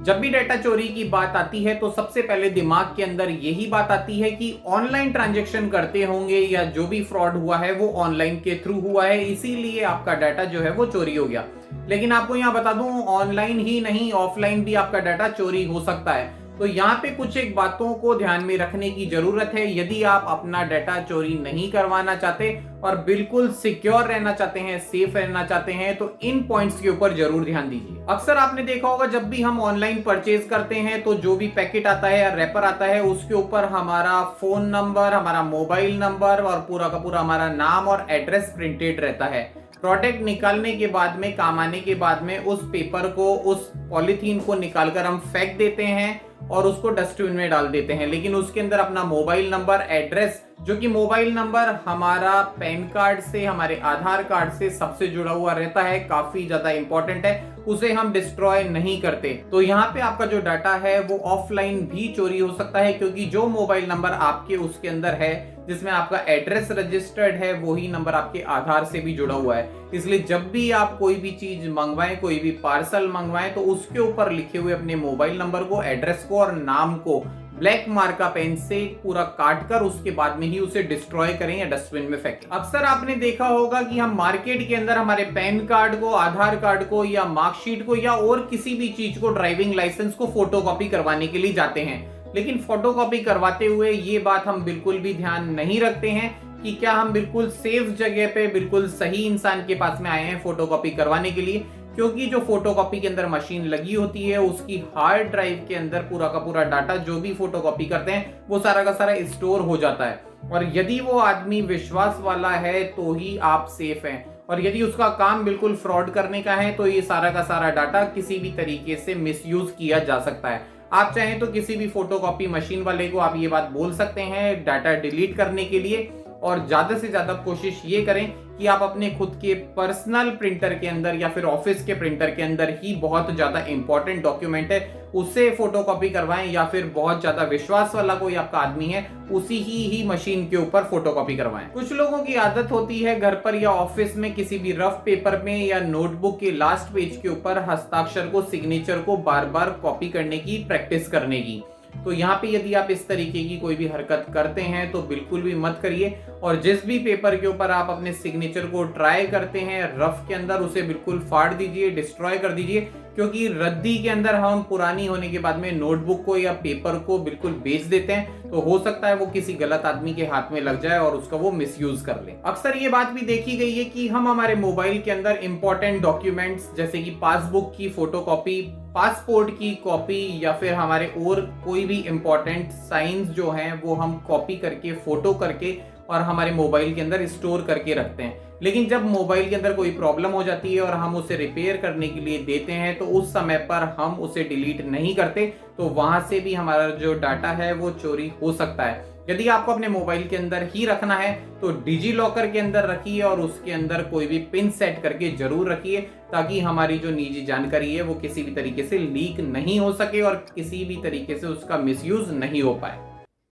जब भी डेटा चोरी की बात आती है तो सबसे पहले दिमाग के अंदर यही बात आती है कि ऑनलाइन ट्रांजैक्शन करते होंगे या जो भी फ्रॉड हुआ है वो ऑनलाइन के थ्रू हुआ है, इसीलिए आपका डाटा जो है वो चोरी हो गया। लेकिन आपको यहां बता दूं, ऑनलाइन ही नहीं ऑफलाइन भी आपका डाटा चोरी हो सकता है। तो यहाँ पे कुछ एक बातों को ध्यान में रखने की जरूरत है। यदि आप अपना डाटा चोरी नहीं करवाना चाहते और बिल्कुल सिक्योर रहना चाहते हैं, सेफ रहना चाहते हैं, तो इन पॉइंट्स के ऊपर जरूर ध्यान दीजिए। अक्सर आपने देखा होगा जब भी हम ऑनलाइन परचेज करते हैं तो जो भी पैकेट आता है या रैपर आता है उसके ऊपर हमारा फोन नंबर, हमारा मोबाइल नंबर और पूरा का पूरा हमारा नाम और एड्रेस प्रिंटेड रहता है। प्रोडक्ट निकालने के बाद में, काम आने के बाद में उस पेपर को, उस पॉलीथीन को निकालकर हम फेंक देते हैं और उसको डस्टबिन में डाल देते हैं। लेकिन उसके अंदर अपना मोबाइल नंबर, एड्रेस, जो कि मोबाइल नंबर हमारा पैन कार्ड से, हमारे आधार कार्ड से सबसे जुड़ा हुआ रहता है, काफी ज्यादा इंपॉर्टेंट है, उसे हम डिस्ट्रॉय नहीं करते। तो यहाँ पे आपका जो डाटा है वो ऑफलाइन भी चोरी हो सकता है, क्योंकि जो मोबाइल नंबर आपके उसके अंदर है, जिसमें आपका एड्रेस रजिस्टर्ड है, वही नंबर आपके आधार से भी जुड़ा हुआ है। इसलिए जब भी आप कोई भी चीज मंगवाएं, कोई भी पार्सल मंगवाएं, तो उसके ऊपर लिखे हुए अपने मोबाइल नंबर को, एड्रेस को और नाम को ब्लैक मार्का पेन से पूरा काट कर उसके बाद में ही उसे डिस्ट्रॉय करें या डस्टबिन में फेंकें। अक्सर आपने देखा होगा कि हम मार्केट के अंदर हमारे पैन कार्ड को, आधार कार्ड को या मार्कशीट को या और किसी भी चीज को, ड्राइविंग लाइसेंस को फोटोकॉपी करवाने के लिए जाते हैं। लेकिन फोटोकॉपी करवाते हुए ये बात हम बिल्कुल भी ध्यान नहीं रखते हैं कि क्या हम बिल्कुल सेफ जगह पे, बिल्कुल सही इंसान के पास में आए हैं फोटोकॉपी करवाने के लिए। क्योंकि जो फोटोकॉपी के अंदर मशीन लगी होती है उसकी हार्ड ड्राइव के अंदर पूरा का पूरा डाटा, जो भी फोटोकॉपी करते हैं, वो सारा का सारा स्टोर हो जाता है। और यदि वो आदमी विश्वास वाला है तो ही आप सेफ हैं, और यदि उसका काम बिल्कुल फ्रॉड करने का है तो ये सारा का सारा डाटा किसी भी तरीके से मिसयूज किया जा सकता है। आप चाहें तो किसी भी फोटोकॉपी मशीन वाले को आप ये बात बोल सकते हैं डाटा डिलीट करने के लिए, और ज्यादा से ज्यादा कोशिश ये करें कि आप अपने खुद के पर्सनल प्रिंटर के अंदर या फिर ऑफिस के प्रिंटर के अंदर ही बहुत ज्यादा इंपॉर्टेंट डॉक्यूमेंट है उसे फोटोकॉपी करवाएं, या फिर बहुत ज्यादा विश्वास वाला कोई आपका आदमी है उसी ही मशीन के ऊपर फोटोकॉपी करवाएं। कुछ लोगों की आदत होती है घर पर या ऑफिस में किसी भी रफ पेपर में या नोटबुक के लास्ट पेज के ऊपर हस्ताक्षर को, सिग्नेचर को बार बार कॉपी करने की प्रैक्टिस करने की। तो यहाँ पे यदि आप इस तरीके की कोई भी हरकत करते हैं तो बिल्कुल भी मत करिए, और जिस भी पेपर के ऊपर आप अपने सिग्नेचर को ट्राई करते हैं रफ के अंदर, उसे बिल्कुल फाड़ दीजिए, डिस्ट्रॉय कर दीजिए। क्योंकि रद्दी के अंदर हम पुरानी होने के बाद में नोटबुक को या पेपर को बिल्कुल बेच देते हैं, तो हो सकता है वो किसी गलत आदमी के हाथ में लग जाए और उसका वो मिसयूज कर ले। अक्सर ये बात भी देखी गई है कि हम हमारे मोबाइल के अंदर इंपॉर्टेंट डॉक्यूमेंट्स जैसे कि पासबुक की फोटोकॉपी, पासपोर्ट की कॉपी या फिर हमारे और कोई भी इंपॉर्टेंट साइंस जो हैं वो हम कॉपी करके, फोटो करके और हमारे मोबाइल के अंदर स्टोर करके रखते हैं। लेकिन जब मोबाइल के अंदर कोई प्रॉब्लम हो जाती है और हम उसे रिपेयर करने के लिए देते हैं तो उस समय पर हम उसे डिलीट नहीं करते, तो वहां से भी हमारा जो डाटा है वो चोरी हो सकता है। यदि आपको अपने मोबाइल के अंदर ही रखना है तो डिजी लॉकर के अंदर रखिए और उसके अंदर कोई भी पिन सेट करके जरूर रखिए, ताकि हमारी जो निजी जानकारी है वो किसी भी तरीके से लीक नहीं हो सके और किसी भी तरीके से उसका मिसयूज नहीं हो पाए।